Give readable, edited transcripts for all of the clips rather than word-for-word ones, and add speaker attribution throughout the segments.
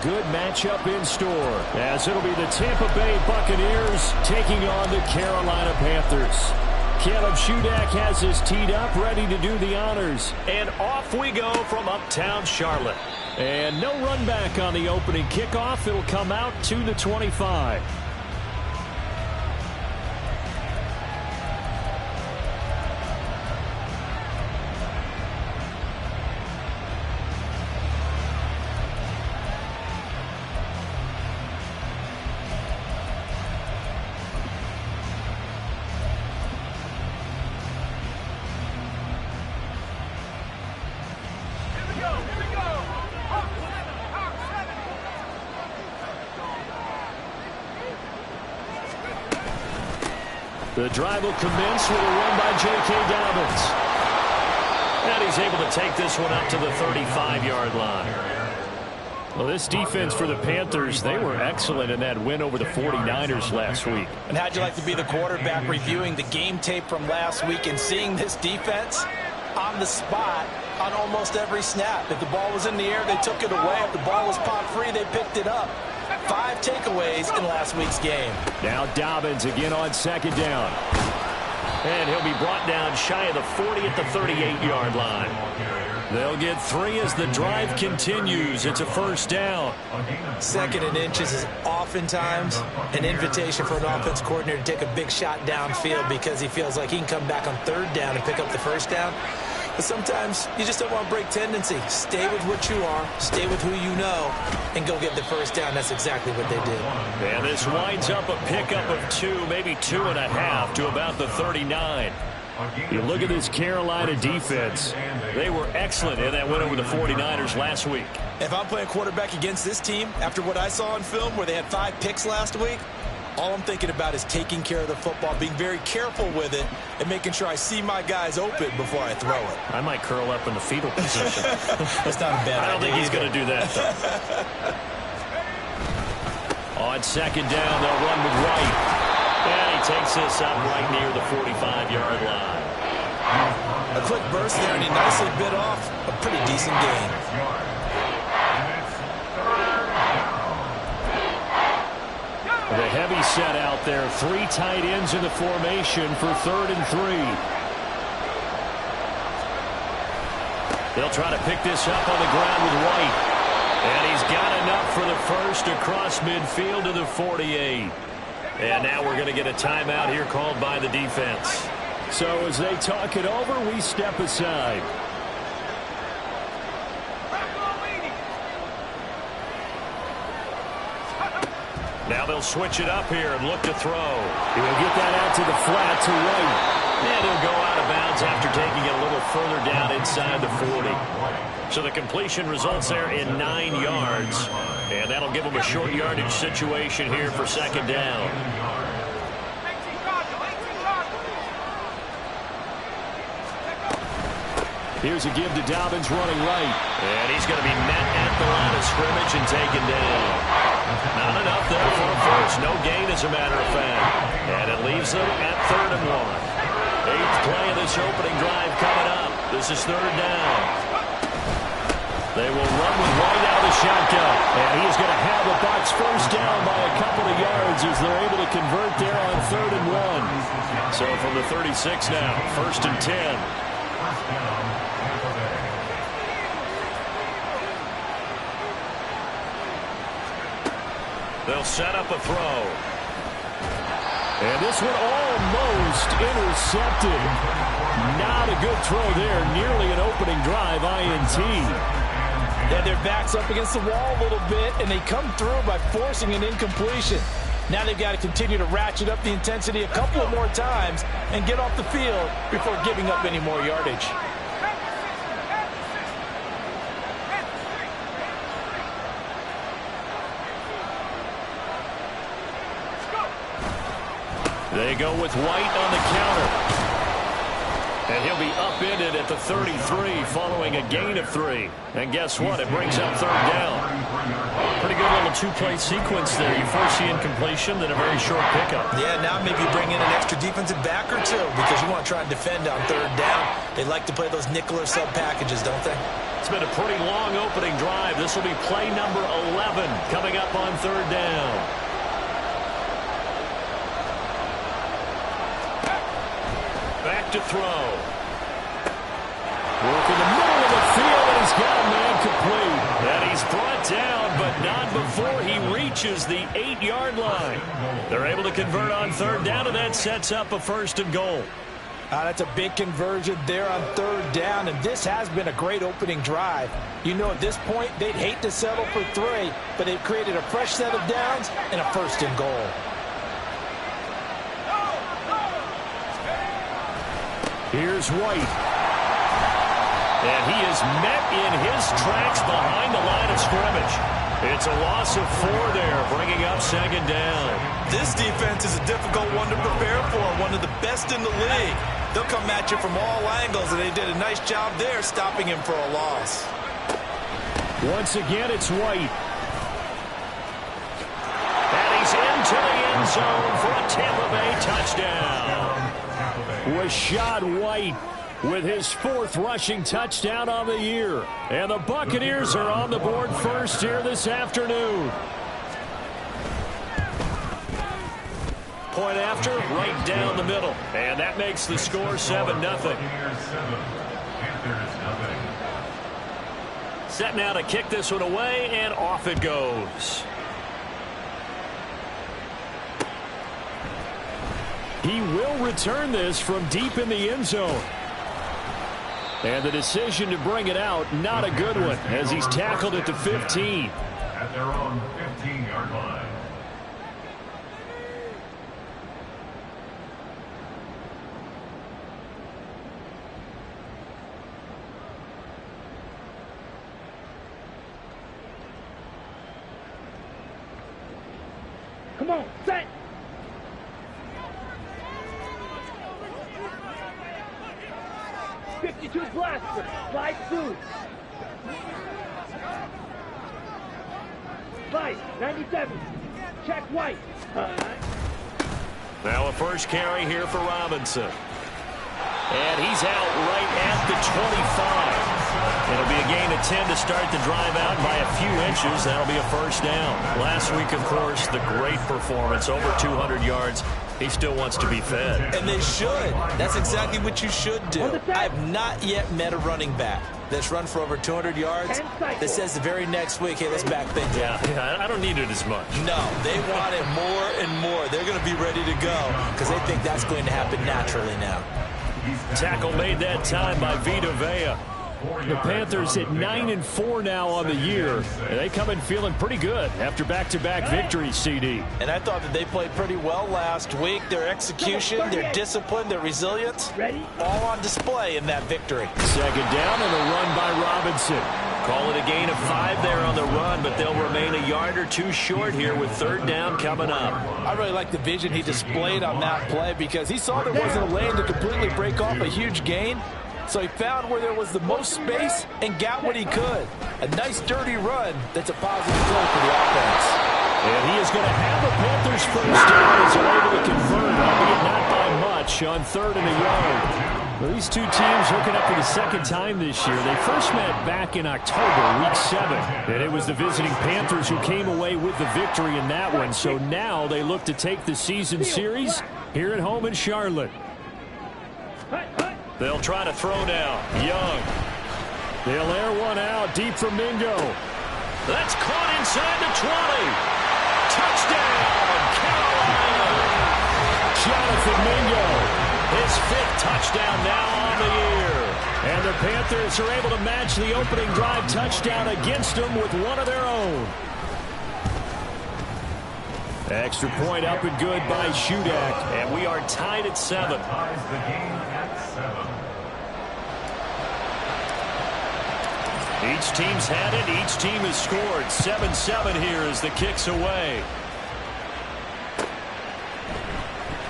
Speaker 1: good matchup in store, as it'll be the Tampa Bay Buccaneers taking on the Carolina Panthers. Caleb Shudak has his teed up, ready to do the honors.
Speaker 2: And off we go from uptown Charlotte.
Speaker 1: And no run back on the opening kickoff. It'll come out to the 25. The drive will commence with a run by J.K. Dobbins. And he's able to take this one up to the 35-yard line. Well, this defense for the Panthers, they were excellent in that win over the 49ers last week.
Speaker 3: And how'd you like to be the quarterback reviewing the game tape from last week and seeing this defense on the spot on almost every snap? If the ball was in the air, they took it away. If the ball was popped free, they picked it up. 5 takeaways in last week's game.
Speaker 1: Now Dobbins again on second down.
Speaker 2: And he'll be brought down shy of the 40 at the 38-yard line.
Speaker 1: They'll get 3 as the drive continues. It's a first down.
Speaker 3: 2nd and inches is oftentimes an invitation for an offense coordinator to take a big shot downfield because he feels like he can come back on 3rd down and pick up the first down. But sometimes you just don't want to break tendency. Stay with what you are, stay with who you know, and go get the first down. That's exactly what they did.
Speaker 1: And this winds up a pickup of 2, maybe 2.5 to about the 39. You look at this Carolina defense. They were excellent in that win over the 49ers last week.
Speaker 3: If I'm playing quarterback against this team, after what I saw on film where they had 5 picks last week, all I'm thinking about is taking care of the football, being very careful with it, and making sure I see my guys open before I throw it.
Speaker 1: I might curl up in the fetal position.
Speaker 3: That's not a bad idea.
Speaker 1: I don't think he's going to do that, though. On second down, they'll run with White. And he takes this up right near the 45-yard line.
Speaker 3: A quick burst there, and he nicely bit off a pretty decent gain.
Speaker 1: The heavy set out there. 3 tight ends in the formation for 3rd and 3. They'll try to pick this up on the ground with White. And he's got enough for the first across midfield to the 48. And now we're going to get a timeout here called by the defense. So as they talk it over, we step aside. Now they'll switch it up here and look to throw. He will get that out to the flat to White. And he'll go out of bounds after taking it a little further down inside the 40. So the completion results there in 9 yards. And that'll give him a short yardage situation here for 2nd down. Here's a give to Dobbins running right. And he's going to be met at the line of scrimmage and taken down. Not enough there for a first. No gain, as a matter of fact. And it leaves them at 3rd and 1. 8th play of this opening drive coming up. This is 3rd down. They will run with White out of the shotgun. And he's going to have a Bucs first down by a couple of yards as they're able to convert there on 3rd and 1. So from the 36 now, 1st and 10. They'll set up a throw. And this one almost intercepted. Not a good throw there. Nearly an opening drive INT.
Speaker 3: Yeah, their back's up against the wall a little bit, and they come through by forcing an incompletion. Now they've got to continue to ratchet up the intensity a couple of more times and get off the field before giving up any more yardage.
Speaker 1: They go with White on the counter. And he'll be upended at the 33 following a gain of 3. And guess what? It brings up 3rd down. Pretty good little
Speaker 2: little two-play sequence there. You force the incompletion, then a very short pickup.
Speaker 3: Yeah, now maybe you bring in an extra defensive back or two because you want to try and defend on third down. They like to play those nickel or sub packages, don't they?
Speaker 1: It's been a pretty long opening drive. This will be play number 11 coming up on third down. Back to throw. Work in the middle of the field, and he's got a man complete. And he's brought down, but not before he reaches the 8-yard line. They're able to convert on third down, and that sets up a first and goal.
Speaker 3: That's a big conversion there on third down, and this has been a great opening drive. You know, at this point, they'd hate to settle for 3, but they've created a fresh set of downs and a first and goal.
Speaker 1: Here's White. And he is met in his tracks behind the line of scrimmage. It's a loss of 4 there, bringing up second down.
Speaker 3: This defense is a difficult one to prepare for, one of the best in the league. They'll come at you from all angles, and they did a nice job there stopping him for a loss.
Speaker 1: Once again, it's White. And he's into the end zone for a Tampa Bay touchdown. Rachaad White with his 4th rushing touchdown on the year. And the Buccaneers are on the board first here this afternoon. Point after, right down the middle. And that makes the score 7-0. Set now to kick this one away, and off it goes. He will return this from deep in the end zone. And the decision to bring it out, not a good one, as he's tackled at the 15.
Speaker 4: At their own 15-yard line.
Speaker 5: Come on, set! .52 blaster, slide 2. 97. Check White.
Speaker 1: Now a first carry here for Robinson. And he's out right at the 25. It'll be a gain of 10 to start the drive out. By a few inches, that'll be a first down. Last week, of course, the great performance, over 200 yards. He still wants to be fed.
Speaker 3: And they should. That's exactly what you should do. I've not yet met a running back that's run for over 200 yards that says the very next week, hey, let's back things up.
Speaker 1: Yeah, I don't need it as much.
Speaker 3: No, they want it more and more. They're going to be ready to go because they think that's going to happen naturally now.
Speaker 1: Tackle made that time by Vita Vea. The Panthers at 9-4 now on the year. And they come in feeling pretty good after back-to-back victories, CD.
Speaker 3: And I thought that they played pretty well last week. Their execution, their discipline, their resilience, all on display in that victory.
Speaker 1: Second down and a run by Robinson. Call it a gain of 5 there on the run, but they'll remain a yard or two short here with third down coming up.
Speaker 3: I really like the vision he displayed on that play because he saw there wasn't a lane to completely break off a huge gain. So he found where there was the most space and got what he could. A nice dirty run that's a positive play for the offense.
Speaker 1: And he is going to have the Panthers first down as they're able to convert, albeit not by much, on 3rd and a yard. Well, these two teams hooking up for the second time this year. They first met back in October, week 7. And it was the visiting Panthers who came away with the victory in that one. So now they look to take the season series here at home in Charlotte. They'll try to throw now. Young. They'll air one out deep from Mingo. That's caught inside the 20. Touchdown, Carolina. Jonathan Mingo. His 5th touchdown now on the year. And the Panthers are able to match the opening drive touchdown against them with one of their own. Extra point up and good by Shudak. And we are tied at 7. Each team's had it. Each team has scored. 7-7 here as the kick's away.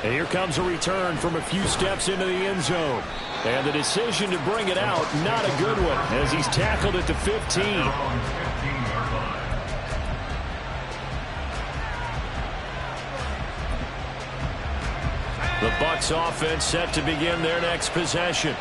Speaker 1: And here comes a return from a few steps into the end zone. And the decision to bring it out, not a good one, as he's tackled at the 15. The Bucs offense set to begin their next possession.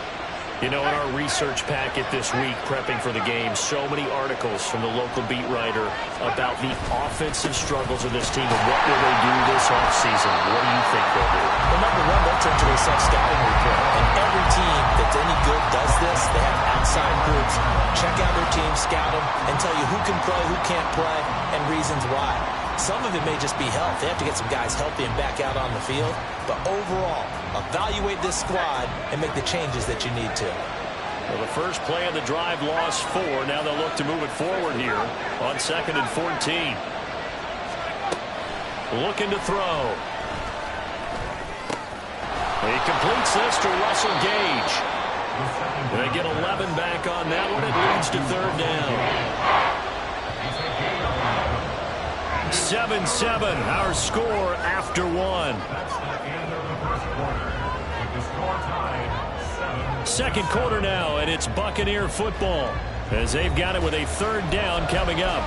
Speaker 1: You know, in our research packet this week, prepping for the game, so many articles from the local beat writer about the offensive struggles of this team and what will they do this offseason. What do you think they'll do?
Speaker 3: Well, number one, they'll turn to a self-scouting report. And every team that's any good does this. They have outside groups. Check out their team, scout them, and tell you who can play, who can't play, and reasons why. Some of it may just be health. They have to get some guys healthy and back out on the field. But overall, evaluate this squad and make the changes that you need to.
Speaker 1: Well, the first play of the drive lost 4. Now they'll look to move it forward here on 2nd and 14. Looking to throw. He completes this to Russell Gage. They get 11 back on that one. It leads to 3rd down. 7-7, our score after 1. Second quarter now, and it's Buccaneer football as they've got it with a 3rd down coming up.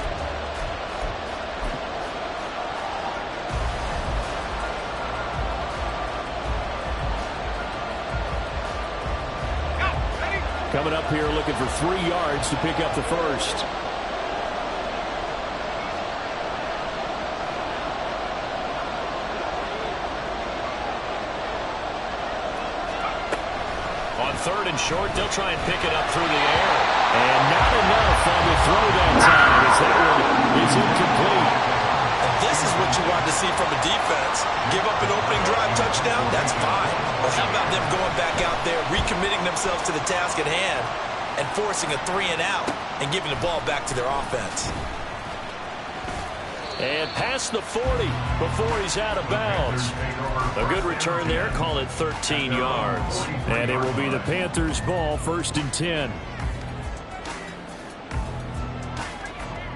Speaker 1: Coming up here looking for 3 yards to pick up the first. On 3rd and short, they'll try and pick it up through the air. And not enough on the throw that time as that one is incomplete.
Speaker 3: And this is what you want to see from a defense. Give up an opening drive touchdown, that's fine. But how about them going back out there, recommitting themselves to the task at hand, and forcing a 3-and-out and giving the ball back to their offense.
Speaker 1: And past the 40 before he's out of bounds. A good return there. Call it 13 yards. And it will be the Panthers' ball, 1st and 10.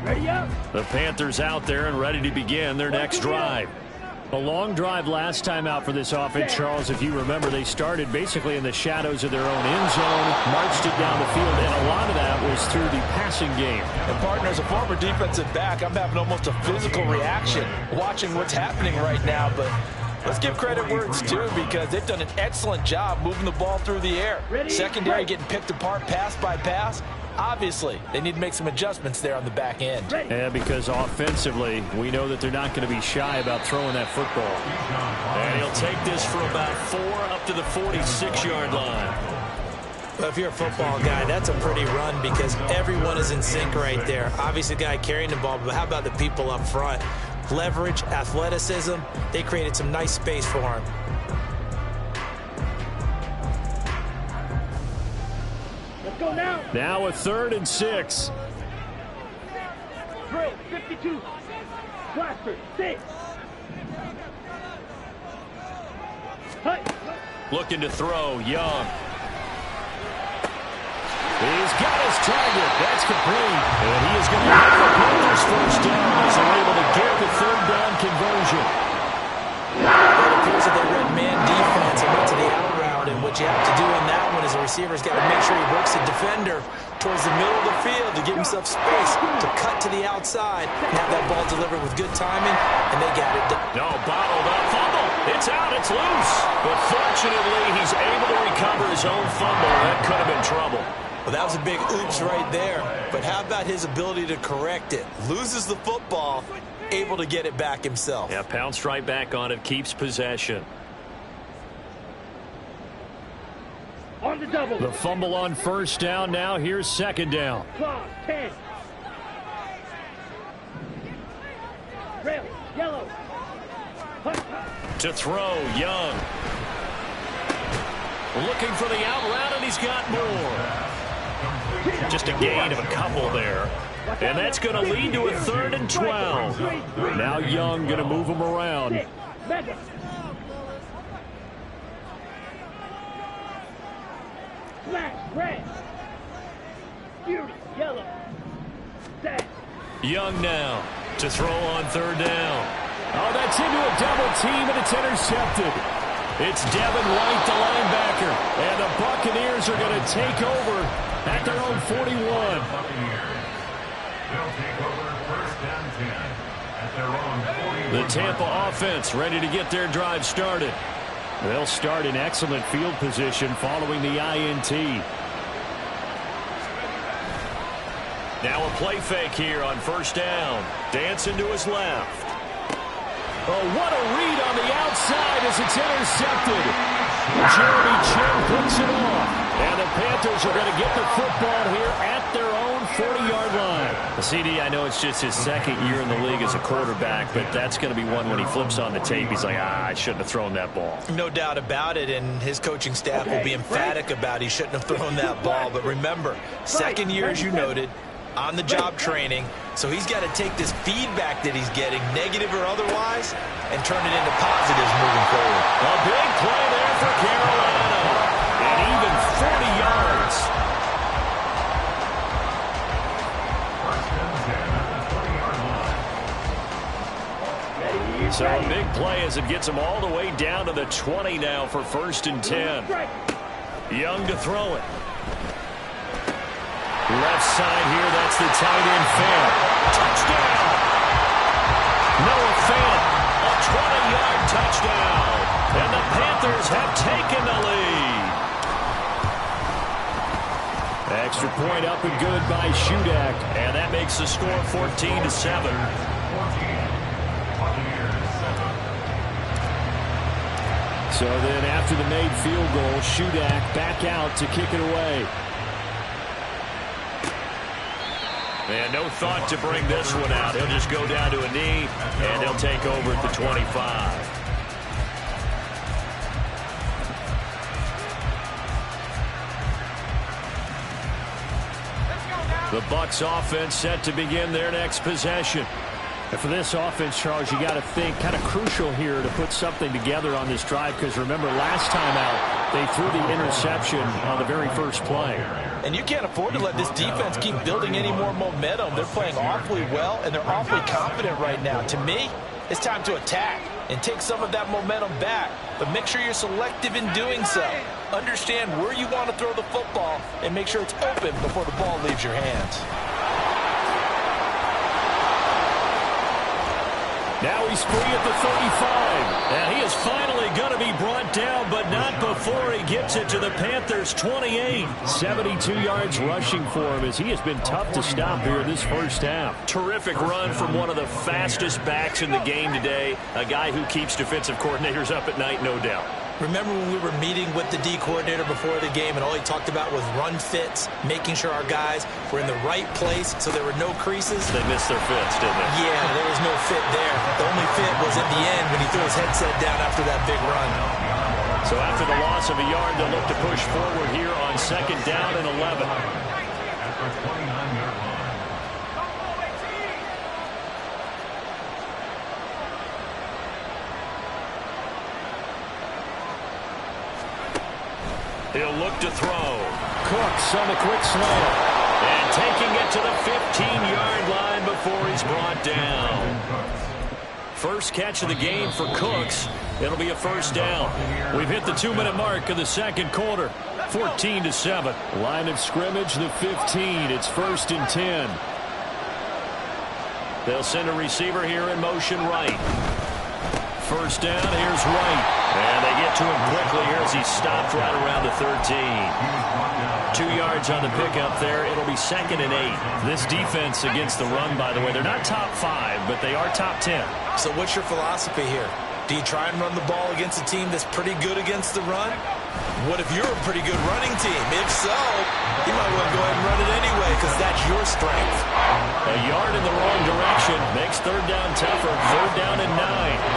Speaker 5: Ready up.
Speaker 1: The Panthers out there and ready to begin their next drive. A long drive last time out for this offense, Charles. If you remember, they started basically in the shadows of their own end zone, marched it down the field, and a lot of that was through the passing game.
Speaker 3: And, partner, as a former defensive back, I'm having almost a physical reaction watching what's happening right now. But let's give credit where it's due because they've done an excellent job moving the ball through the air. Secondary getting picked apart pass by pass. Obviously, they need to make some adjustments there on the back end.
Speaker 1: Yeah, because offensively, we know that they're not going to be shy about throwing that football. And he'll take this for about 4 up to the 46-yard line.
Speaker 3: Well, if you're a football guy, that's a pretty run because everyone is in sync right there. Obviously, the guy carrying the ball, but how about the people up front? Leverage, athleticism, they created some nice space for him.
Speaker 5: Go now.
Speaker 1: Now a 3rd and 6.
Speaker 5: Drill 52. Blaster 6. Hey.
Speaker 1: Looking to throw, Young. He's got his target. That's complete. And he is going to get the Panthers' 1st down as they're able to get the 3rd down conversion.
Speaker 3: It appears that they read man defense and went to the out route, and what you have to do in that one is the receiver's got to make sure he works the defender towards the middle of the field to give himself space to cut to the outside and have that ball delivered with good timing, and they got it done.
Speaker 1: No, bottled up. Fumble. It's out. It's loose. But fortunately, he's able to recover his own fumble. That could have been trouble.
Speaker 3: Well, that was a big oops right there. But how about his ability to correct it? Loses the football, able to get it back himself.
Speaker 1: Yeah, pounced right back on it, keeps possession.
Speaker 5: On the double.
Speaker 1: The fumble on 1st down. Now here's 2nd down.
Speaker 5: Claw 10. Rail yellow.
Speaker 1: To throw, Young. Looking for the out route, and he's got more. Just a gain of a couple there. And that's going to lead to a 3rd and 12. Now Young going to move him around.
Speaker 5: Mega. Flash red. Fury yellow. Set.
Speaker 1: Young now to throw on 3rd down. Oh, that's into a double team, and it's intercepted. It's Devin White, the linebacker, and the Buccaneers are going to take over at their own 41.
Speaker 4: They'll take over 1st and 10 at their own 41.
Speaker 1: The Tampa offense ready to get their drive started.
Speaker 2: They'll start in excellent field position following the INT.
Speaker 1: Now a play fake here on first down. Dancing to his left.
Speaker 2: Oh, what a read on the outside as it's intercepted. Jeremy Chinn picks it off. And the Panthers are going to get the football here at their own 40-yard line.
Speaker 1: CD, I know it's just his second year in the league as a quarterback, but that's going to be one when he flips on the tape. He's like, I shouldn't have thrown that ball.
Speaker 3: No doubt about it, and his coaching staff will be emphatic about he shouldn't have thrown that ball. But remember, second year, as you noted, on-the-job training, so he's got to take this feedback that he's getting, negative or otherwise, and turn it into positives moving forward.
Speaker 1: A big play there for Carolina, and even 40 yards. So a big play as it gets him all the way down to the 20 now for 1st and 10. Young to throw it. Left side here, that's the tight end Fant. Touchdown! Noah Fant, a 20-yard touchdown. And the Panthers have taken the lead.
Speaker 2: Extra point up and good by Shudak.
Speaker 1: And that makes the score 14-7.
Speaker 2: So then after the made field goal, Shudak back out to kick it away.
Speaker 1: And no thought to bring this one out. He'll just go down to a knee, and he'll take over at the 25. The Bucs offense set to begin their next possession.
Speaker 2: And for this offense, Charles, you got to think kind of crucial here to put something together on this drive, because remember last time out they threw the interception on the very first play.
Speaker 3: And you can't afford to let this defense keep building any more momentum. They're playing awfully well, and they're awfully confident right now. To me, it's time to attack and take some of that momentum back. But make sure you're selective in doing so. Understand where you want to throw the football and make sure it's open before the ball leaves your hands.
Speaker 2: Now he's free at the 35.
Speaker 1: And he is finally going to be brought down, but not before he gets it to the Panthers' 28.
Speaker 2: 72 yards rushing for him as he has been tough to stop here in this first half.
Speaker 1: Terrific run from one of the fastest backs in the game today. A guy who keeps defensive coordinators up at night, no doubt.
Speaker 3: Remember when we were meeting with the D coordinator before the game and all he talked about was run fits, making sure our guys were in the right place so there were no creases?
Speaker 1: They missed their fits, didn't they?
Speaker 3: Yeah, there was no fit there. The only fit was at the end when he threw his headset down after that big run.
Speaker 1: So after the loss of a yard, they'll look to push forward here on 2nd down and 11. He'll look to throw.
Speaker 2: Cooks on the quick slant.
Speaker 1: And taking it to the 15-yard line before he's brought down. First catch of the game for Cooks. It'll be a first down. We've hit the 2-minute mark of the second quarter. 14-7.
Speaker 2: Line of scrimmage, the 15. It's 1st and 10.
Speaker 1: They'll send a receiver here in motion right. First down, here's Wright. And they get to him quickly here as he stopped right around the 13. 2 yards on the pickup there. It'll be 2nd and 8. This defense against the run, by the way, they're not top 5, but they are top 10.
Speaker 3: So what's your philosophy here? Do you try and run the ball against a team that's pretty good against the run? What if you're a pretty good running team? If so, you might want to go ahead and run it anyway because that's your strength.
Speaker 1: A yard in the wrong direction makes 3rd down tougher. 3rd down and 9.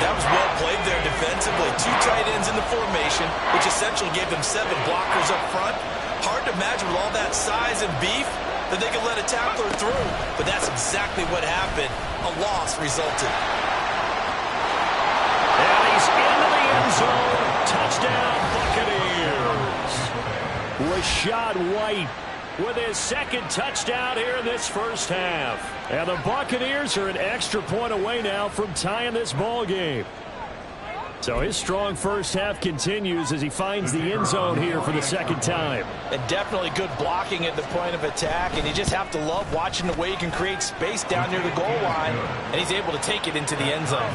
Speaker 3: That was well played there defensively. 2 tight ends in the formation, which essentially gave them 7 blockers up front. Hard to imagine with all that size and beef that they could let a tackler through. But that's exactly what happened. A loss resulted.
Speaker 1: And he's into the end zone. Touchdown, Buccaneers.
Speaker 2: Rachaad White
Speaker 1: with his 2nd touchdown here in this first half.
Speaker 2: And the Buccaneers are an extra point away now from tying this ball game. So his strong first half continues as he finds the end zone here for the 2nd time.
Speaker 3: And definitely good blocking at the point of attack, and you just have to love watching the way he can create space down near the goal line, and he's able to take it into the end zone.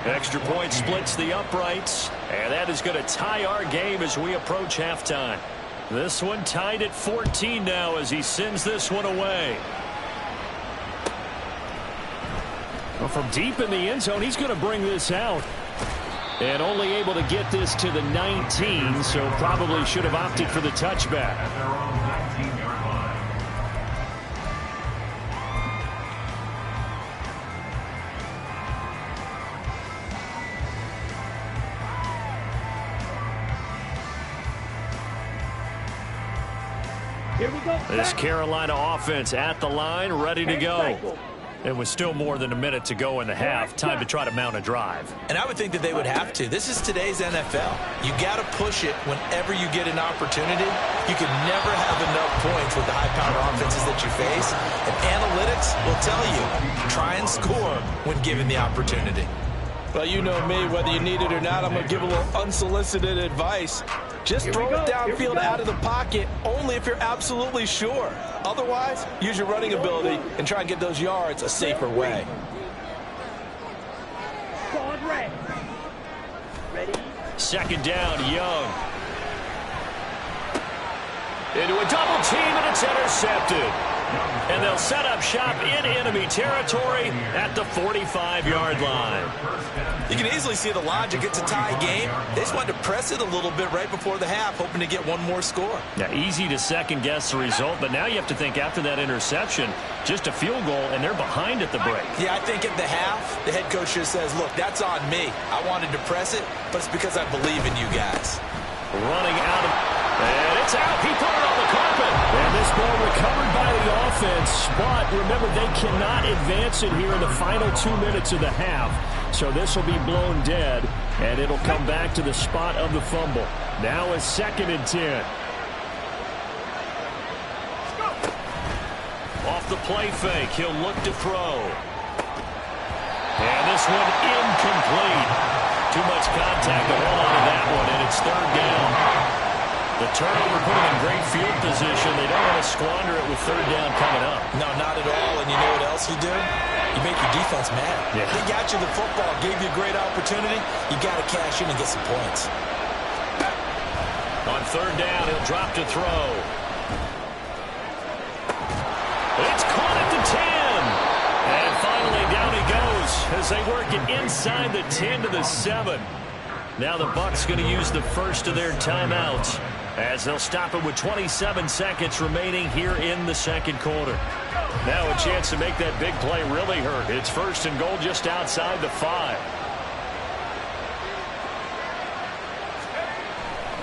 Speaker 1: Extra point splits the uprights, and that is going to tie our game as we approach halftime. This one tied at 14 now as he sends this one away.
Speaker 2: Well, from deep in the end zone, he's going to bring this out. And only able to get this to the 19, so probably should have opted for the touchback.
Speaker 4: At their own 19-yard line.
Speaker 5: Here we go.
Speaker 1: This
Speaker 5: Back.
Speaker 1: Carolina offense at the line, ready to go.
Speaker 5: Cycle.
Speaker 1: It was still more than a minute to go in the half. Time to try to mount a drive.
Speaker 3: And I would think that they would have to. This is today's NFL. You got to push it whenever you get an opportunity. You can never have enough points with the high-powered offenses that you face. And analytics will tell you, try and score when given the opportunity.
Speaker 6: Well, you know me, whether you need it or not, I'm going to give a little unsolicited advice. Just throw it downfield out of the pocket only if you're absolutely sure. Otherwise, use your running ability and try and get those yards a safer way.
Speaker 5: Squad red. Ready?
Speaker 1: Second down, Young. Into a double team, and it's intercepted. And they'll set up shop in enemy territory at the 45-yard line.
Speaker 3: You can easily see the logic. It's a tie game. They just wanted to press it a little bit right before the half, hoping to get one more score.
Speaker 1: Now, easy to second-guess the result, but now you have to think after that interception, just a field goal, and they're behind at the break.
Speaker 3: Yeah, I think at the half, the head coach just says, look, that's on me. I wanted to press it, but it's because I believe in you guys.
Speaker 1: Running out of... And it's out. He put it on the carpet.
Speaker 2: And this ball recovered by the offense. But remember, they cannot advance it here in the final 2 minutes of the half. So this will be blown dead, and it'll come back to the spot of the fumble. Now a 2nd and 10.
Speaker 1: Off the play fake, he'll look to throw. And this one incomplete. Too much contact to hold on to that one, and it's 3rd down. The turnover put them in great field position. They don't want to squander it with 3rd down coming up.
Speaker 3: No, not at all. And you know what else you do? You make your defense mad.
Speaker 1: Yeah.
Speaker 3: They got you the football, gave you a great opportunity. You got to cash in and get some points.
Speaker 1: On 3rd down, he'll drop to throw. It's caught at the 10. And finally, down he goes as they work it inside the 10 to the 7. Now the Bucs going to use the first of their timeouts as they'll stop it with 27 seconds remaining here in the 2nd quarter. Now a chance to make that big play really hurt. It's 1st and goal just outside the 5.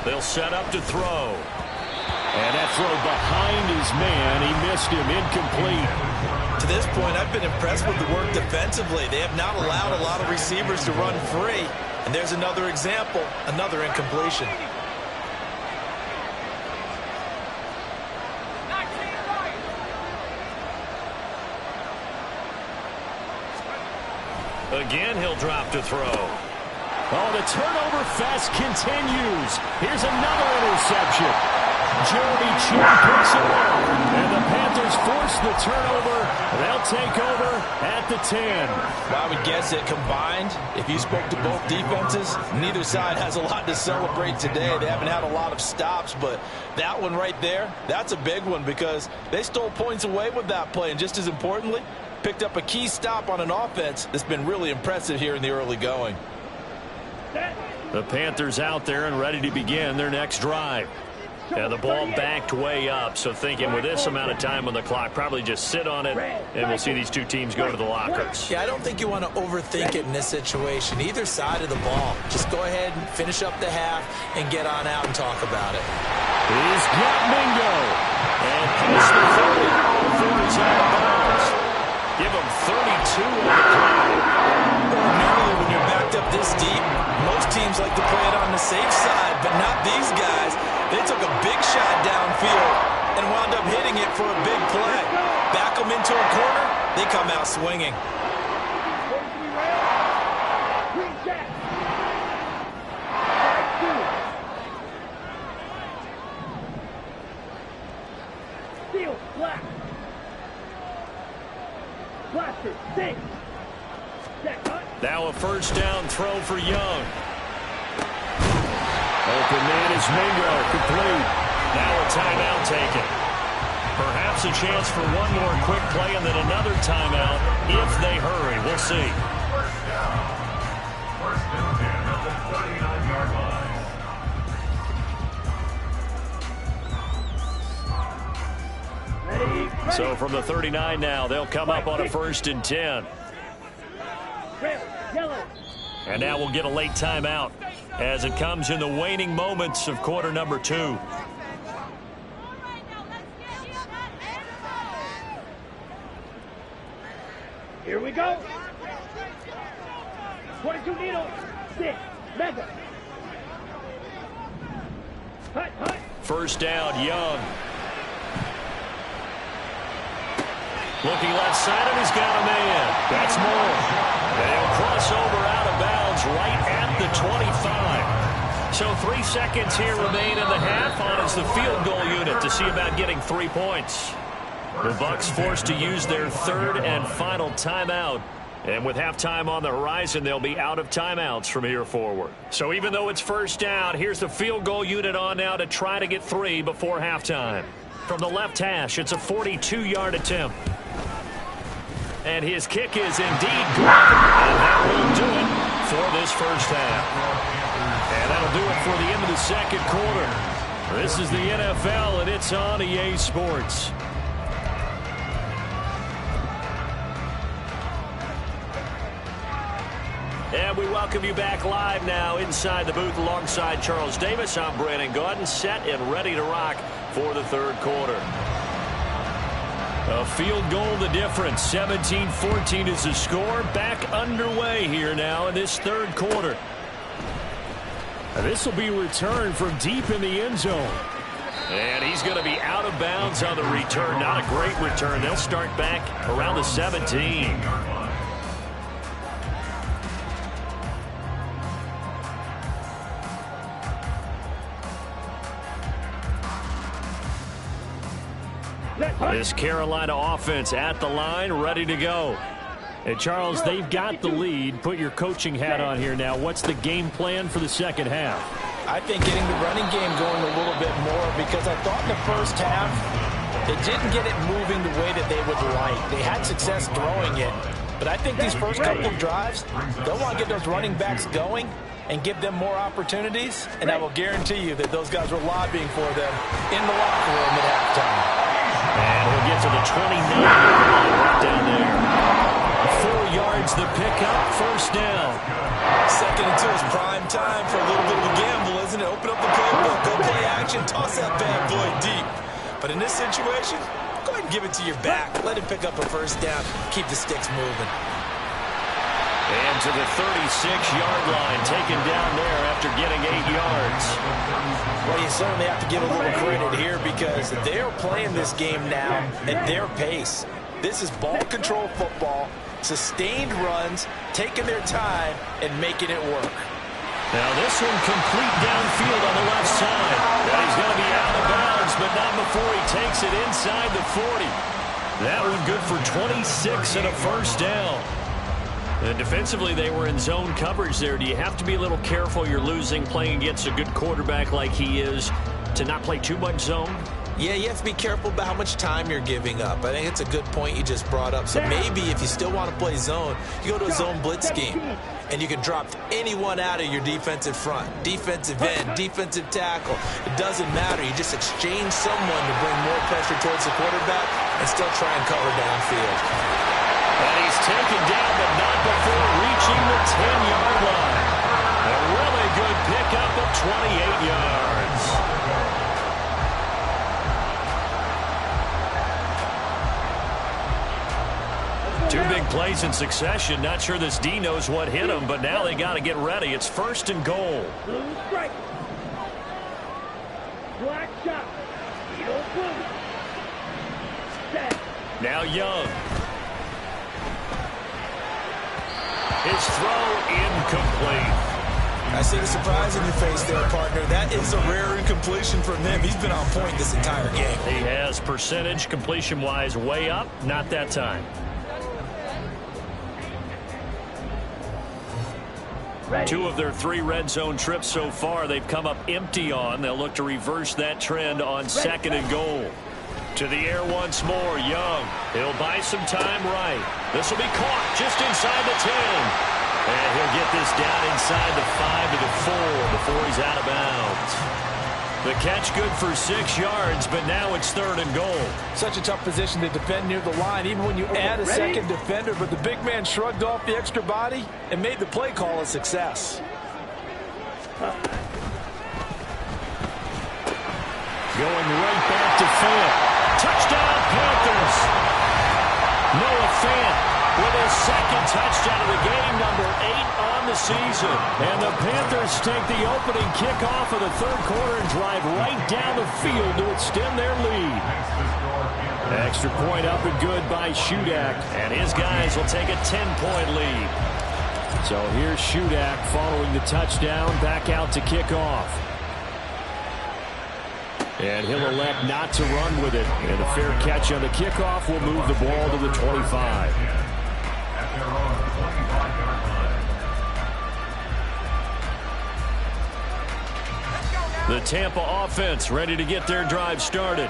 Speaker 1: They'll set up to throw.
Speaker 2: And that throw behind his man. He missed him. Incomplete.
Speaker 3: To this point, I've been impressed with the work defensively. They have not allowed a lot of receivers to run free. And there's another example, another incompletion.
Speaker 1: Again, he'll drop to throw.
Speaker 2: Oh, the turnover fest continues. Here's another interception. Jeremy Chinn picks it up. And the Panthers force the turnover. They'll take over at the 10.
Speaker 6: Well, I would guess that combined, if you spoke to both defenses, neither side has a lot to celebrate today. They haven't had a lot of stops, but that one right there, that's a big one because they stole points away with that play. And just as importantly, picked up a key stop on an offense that's been really impressive here in the early going.
Speaker 1: The Panthers out there and ready to begin their next drive. And the ball backed way up, so thinking with this amount of time on the clock, probably just sit on it, and we'll see these two teams go to the lockers.
Speaker 3: Yeah, I don't think you want to overthink it in this situation. Either side of the ball. Just go ahead and finish up the half and get on out and talk about it.
Speaker 2: He's got Mingo.
Speaker 1: And past the 30 before he's out of bounds. Give him 32 on the play.
Speaker 3: Ordinarily, when you're backed up this deep, most teams like to play it on the safe side, but not these guys. They took a big shot downfield and wound up hitting it for a big play. Back them into a corner, they come out swinging.
Speaker 5: Green jack. 5-2. Steel, black. Blaster, 6. Jack, cut.
Speaker 2: Now a first down throw for Young. Open man is Mingo, complete.
Speaker 1: Now a timeout taken. Perhaps a chance for one more quick play and then another timeout if they hurry. We'll see.
Speaker 4: First and 10 at the 39-yard line.
Speaker 5: Ready.
Speaker 1: So from the 39 now, they'll come up on a first and 10.
Speaker 5: Red, yellow.
Speaker 1: And now we'll get a late timeout as it comes in the waning moments of quarter number 2.
Speaker 5: Here we go. 22 needle. 6. Mega. Hut, hut.
Speaker 1: First down, Young. Looking left side, and he's got a man. That's Moore. They'll cross over out of bounds right at the 25. So 3 seconds here remain in the half on as the field goal unit to see about getting 3 points. The Bucs forced to use their third and final timeout. And with halftime on the horizon, they'll be out of timeouts from here forward. So even though it's first down, here's the field goal unit on now to try to get 3 before halftime. From the left hash, it's a 42-yard attempt. And his kick is indeed good. And that will do it for this first half. And that'll do it for the end of the second quarter. This is the NFL, and it's on EA Sports. And we welcome you back live now inside the booth alongside Charles Davis. I'm Brandon Gaudin, set and ready to rock for the third quarter. A field goal the difference. 17-14 is the score. Back underway here now in this third quarter.
Speaker 2: And this will be returned from deep in the end zone.
Speaker 1: And he's going to be out of bounds on the return. Not a great return. They'll start back around the 17. This Carolina offense at the line, ready to go.
Speaker 2: And Charles, they've got the lead. Put your coaching hat on here now. What's the game plan for the second half?
Speaker 3: I think getting the running game going a little bit more, because I thought in the first half they didn't get it moving the way that they would like. They had success throwing it, but I think these first couple of drives, they'll want to get those running backs going and give them more opportunities, and I will guarantee you that those guys were lobbying for them in the locker room at halftime.
Speaker 1: And we'll get to the 29-yard line right down there. 4 yards the pickup, first down.
Speaker 3: Second and 2 is prime time for a little bit of a gamble, isn't it? Open up the playbook, go play action, toss that bad boy deep. But in this situation, go ahead and give it to your back. Let him pick up a first down. Keep the sticks moving.
Speaker 1: And to the 36-yard line, taken down there after getting 8 yards.
Speaker 3: Well, you certainly have to give a little credit here because they're playing this game now at their pace. This is ball control football, sustained runs, taking their time, and making it work.
Speaker 1: Now this one complete downfield on the left side. Now he's going to be out of bounds, but not before he takes it inside the 40. That one good for 26 and a first down. And defensively, they were in zone coverage there. Do you have to be a little careful? You're losing, playing against a good quarterback like he is, to not play too much zone?
Speaker 3: Yeah, you have to be careful about how much time you're giving up. I think it's a good point you just brought up. So maybe if you still want to play zone, you go to a zone blitz scheme, and you can drop anyone out of your defensive front, defensive end, defensive tackle. It doesn't matter. You just exchange someone to bring more pressure towards the quarterback and still try and cover downfield.
Speaker 1: And he's taken down, but not before reaching the 10-yard line. A really good pickup of 28 yards. Two big plays in succession. Not sure this D knows what hit him, but now they got to get ready. It's first and goal.
Speaker 5: Blue strike. Black shot. Yellow blue. Set.
Speaker 1: Now Young. His throw incomplete.
Speaker 3: I see the surprise in your face there, partner. That is a rare incompletion from him. He's been on point this entire game.
Speaker 1: He has percentage completion-wise way up. Not that time.
Speaker 2: 2 of their 3 red zone trips so far, they've come up empty on. They'll look to reverse that trend on 2nd and goal. To the air once more, Young. He'll buy some time right. This will be caught just inside the 10. And he'll get this down inside the 5 to the 4 before he's out of bounds. The catch good for 6 yards, but now it's 3rd and goal.
Speaker 3: Such a tough position to defend near the line, even when you add a second defender, but the big man shrugged off the extra body and made the play call a success.
Speaker 2: Going right back to Fant. Touchdown, Panthers. Noah Fant with his 2nd touchdown of the game, number 8 on the season. And the Panthers take the opening kickoff of the 3rd quarter and drive right down the field to extend their lead. Extra point up and good by Shudak. And his guys will take a 10-point lead. So here's Shudak following the touchdown, back out to kick off. And he'll elect not to run with it. And a fair catch on the kickoff will move the ball to the 25. The Tampa offense ready to get their drive started.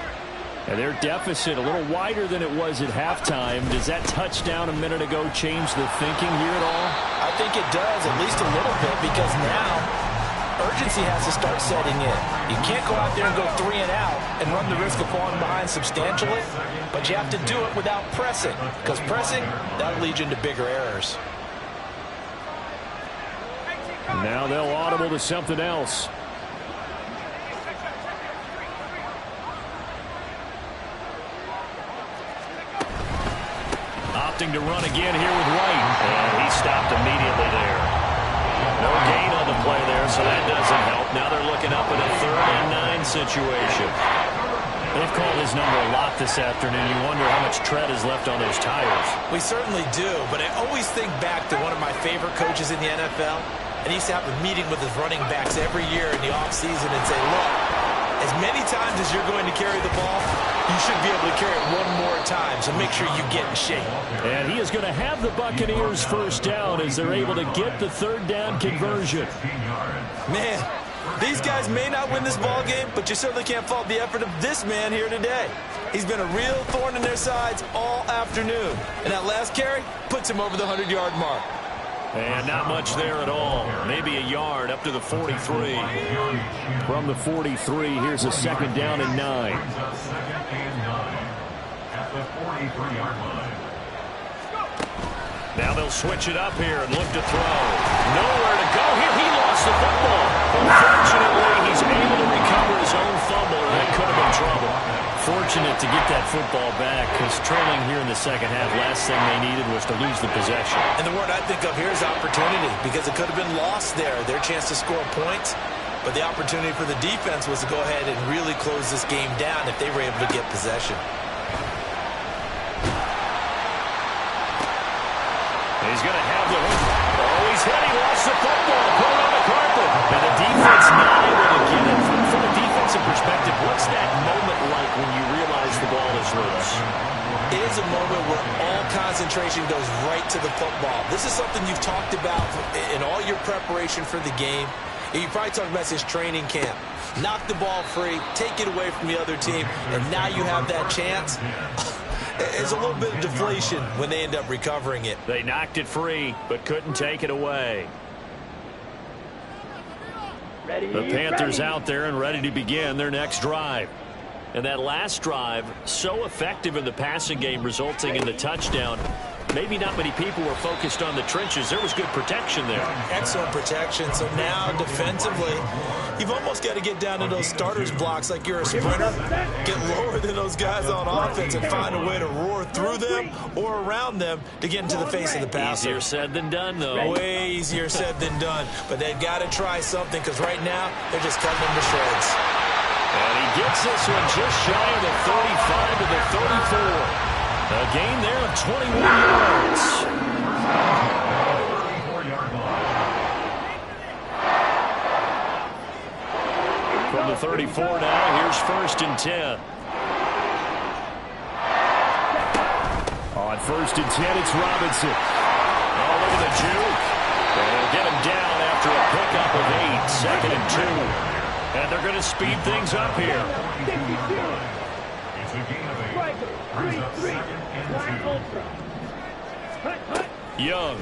Speaker 2: And their deficit a little wider than it was at halftime. Does that touchdown a minute ago change the thinking here at all?
Speaker 3: I think it does, at least a little bit, because now urgency has to start setting in. You can't go out there and go 3 and out and run the risk of falling behind substantially, but you have to do it without pressing, because pressing, that'll lead you into bigger errors.
Speaker 2: Now they'll audible to something else. Opting to run again here with White. And he stopped immediately there. No gain on the play there, so that doesn't help. Now they're looking up at a 3rd and 9 situation. They've called his number a lot this afternoon. You wonder how much tread is left on those tires.
Speaker 3: We certainly do, but I always think back to one of my favorite coaches in the NFL, and he used to have a meeting with his running backs every year in the offseason and say, look, as many times as you're going to carry the ball, you should be able to carry it one more time, so make sure you get in shape.
Speaker 2: And he is going to have the Buccaneers first down as they're able to get the 3rd down conversion.
Speaker 3: Man, these guys may not win this ball game, but you certainly can't fault the effort of this man here today. He's been a real thorn in their sides all afternoon. And that last carry puts him over the 100-yard mark.
Speaker 2: And not much there at all. Maybe a yard up to the 43. From the 43, here's a 2nd down and 9. Now they'll switch it up here and look to throw. Nowhere to go here. He lost the football. Unfortunately, he's able to recover his own fumble, and that could have been trouble. Fortunate to get that football back, because trailing here in the 2nd half, last thing they needed was to lose the possession.
Speaker 3: And the word I think of here is opportunity, because it could have been lost there, their chance to score points. But the opportunity for the defense was to go ahead and really close this game down if they were able to get possession.
Speaker 2: He's going to have the hook. Oh, he's hit. He lost the football. Put it on the carpet. And the defense not able to get it. From a defensive perspective, what's that moment like when you realize the ball is loose?
Speaker 3: It is a moment where all concentration goes right to the football. This is something you've talked about in all your preparation for the game. You probably talked about this training camp. Knock the ball free, take it away from the other team, and now you have that chance. It's a little bit of deflation when they end up recovering it.
Speaker 2: They knocked it free, but couldn't take it away. The Panthers out there and ready to begin their next drive. And that last drive, so effective in the passing game, resulting in the touchdown. Maybe not many people were focused on the trenches. There was good protection there.
Speaker 3: Excellent protection. So now defensively, you've almost got to get down to those starters blocks like you're a sprinter. Get lower than those guys on offense and find a way to roar through them or around them to get into the face of the passer.
Speaker 2: Easier said than done, though.
Speaker 3: Way easier said than done. But they've got to try something, because right now they're just cutting them to shreds.
Speaker 2: And he gets this one just shy of the 35 to the 34. A gain there of 21 yards. From the 34 now, here's 1st and 10. On 1st and 10, it's Robinson. Oh, look at the juke. And they'll get him down And they're going to speed things up here.
Speaker 4: It's a gain of 8.
Speaker 5: Striker,
Speaker 4: Brings up
Speaker 5: 3-3.
Speaker 4: 2nd and
Speaker 5: Flag
Speaker 4: 2.
Speaker 5: ultra. Hut.
Speaker 2: Young.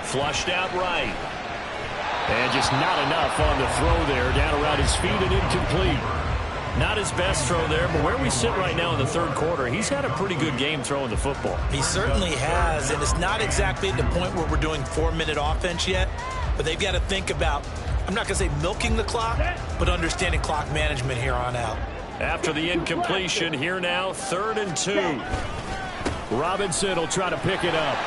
Speaker 2: Flushed out right. And just not enough on the throw there. Down around his feet and incomplete. Not his best throw there, but where we sit right now in the third quarter, he's had a pretty good game throwing the football.
Speaker 3: He certainly has, and it's not exactly at the point where we're doing 4-minute offense yet, but they've got to think about, I'm not going to say milking the clock, but understanding clock management here on out.
Speaker 2: After the incompletion, here now, 3rd and 2. Robinson will try to pick it up.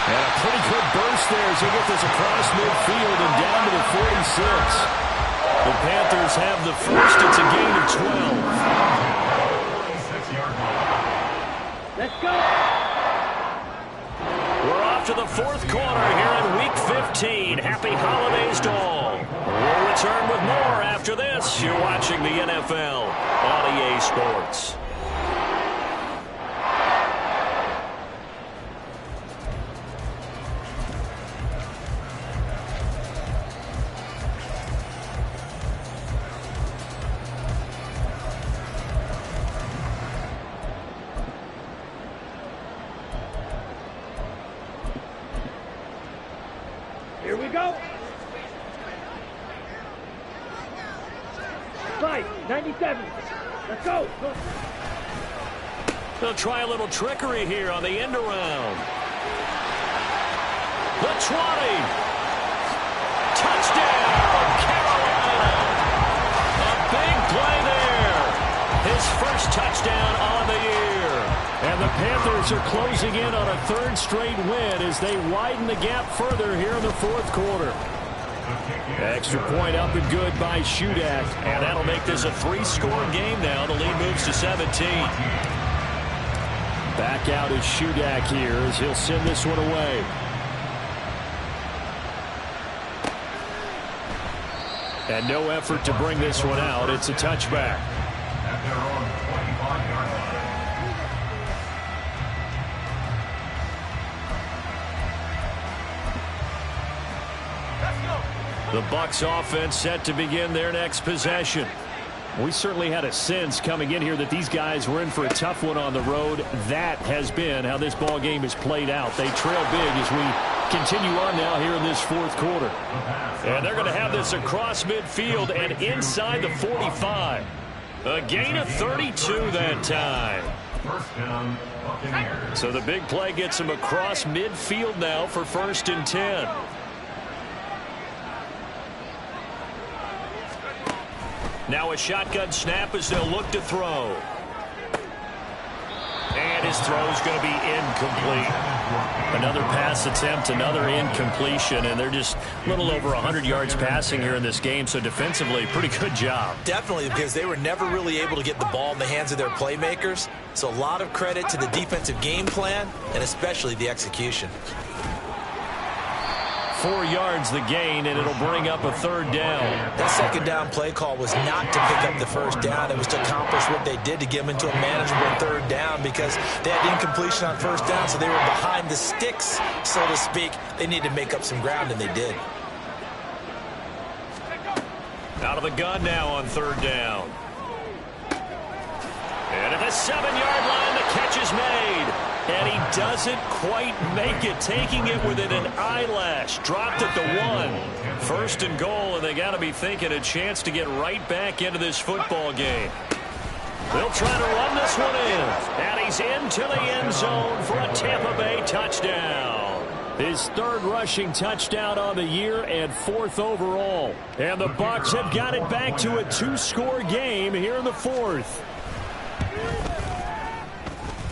Speaker 2: And a pretty good burst there as he gets this across midfield and down to the 46. The Panthers have the first. It's a gain of 12.
Speaker 4: 46-yard line.
Speaker 5: Let's go.
Speaker 2: We're off to the 4th quarter here in Week 15. Happy holidays to all. We'll return with more after this. You're watching the NFL on EA Sports.
Speaker 5: Here we go. 97. Let's go.
Speaker 2: They'll try a little trickery here on the end around. The 20. Touchdown, Carolina. A big play there. His first touchdown on the year. And the Panthers are closing in on a 3rd straight win as they widen the gap further here in the 4th quarter. Extra point up and good by Shudak. And that'll make this a 3-score game now. The lead moves to 17. Back out is Shudak here as he'll send this one away. And no effort to bring this one out. It's a touchback.
Speaker 4: At their own 25-yard line.
Speaker 2: The Bucs offense set to begin their next possession. We certainly had a sense coming in here that these guys were in for a tough one on the road. That has been how this ball game has played out. They trail big as we continue on now here in this 4th quarter. And they're going to have this across midfield and inside the 45. A gain of 32 that time.
Speaker 4: First down, Buccaneers.
Speaker 2: So the big play gets them across midfield now for 1st and 10. Now a shotgun snap as they'll look to throw. And his throw's going to be incomplete. Another pass attempt, another incompletion, and they're just a little over 100 yards passing here in this game, so defensively, pretty good job.
Speaker 3: Definitely, because they were never really able to get the ball in the hands of their playmakers. So a lot of credit to the defensive game plan and especially the execution.
Speaker 2: 4 yards the gain, and it'll bring up a 3rd down.
Speaker 3: That 2nd down play call was not to pick up the 1st down. It was to accomplish what they did to get them into a manageable 3rd down because they had incompletion on 1st down, so they were behind the sticks, so to speak. They needed to make up some ground, and they did.
Speaker 2: Out of the gun now on 3rd down. And at the 7-yard line, the catch is made. And he doesn't quite make it, taking it within an eyelash. Dropped at the 1. 1st and goal, and they got to be thinking a chance to get right back into this football game. They'll try to run this one in. And he's into the end zone for a Tampa Bay touchdown. His 3rd rushing touchdown on the year and 4th overall. And the Bucs have got it back to a 2-score game here in the 4th.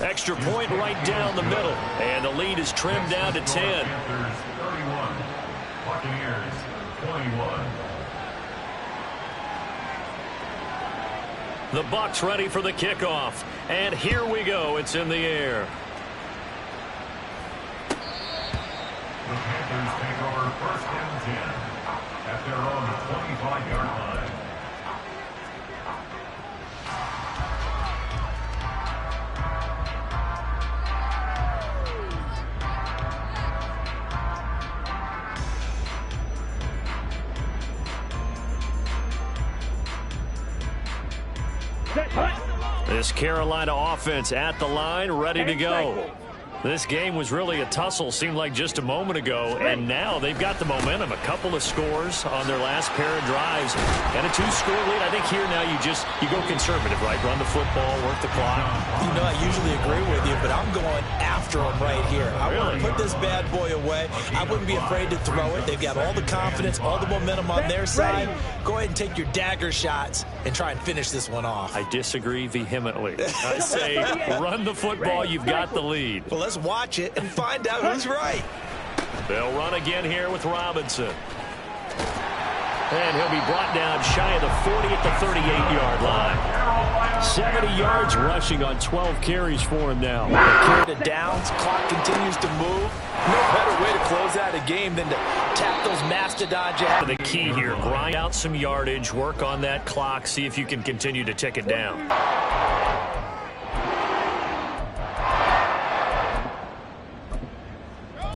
Speaker 2: Extra point right down the middle. And the lead is trimmed down to 10.
Speaker 4: Panthers 31. Buccaneers 21.
Speaker 2: The Bucs ready for the kickoff. And here we go. It's in the air.
Speaker 4: The Panthers take over 1st and 10 at their own 25-yard line.
Speaker 5: Set, hut.
Speaker 2: This Carolina offense at the line, ready to go. This game was really a tussle, seemed like just a moment ago, and now they've got the momentum. A couple of scores on their last pair of drives, and a 2-score lead. I think here now you go conservative, right? Run the football, work the clock.
Speaker 3: You know, I usually agree with you, but I'm going after them right here. I want to put this bad boy away. I wouldn't be afraid to throw it. They've got all the confidence, all the momentum on their side. Go ahead and take your dagger shots and try and finish this one off.
Speaker 2: I disagree vehemently. I say run the football. You've got the lead.
Speaker 3: Well, let's watch it and find out who's right.
Speaker 2: They'll run again here with Robinson. And he'll be brought down shy of the 40 at the 38-yard line. 70 yards rushing on 12 carries for him now.
Speaker 3: Carry to downs. Clock continues to move. No better way to close out a game than to tap those mastodon jabs.
Speaker 2: The key here, grind out some yardage, work on that clock, see if you can continue to tick it down.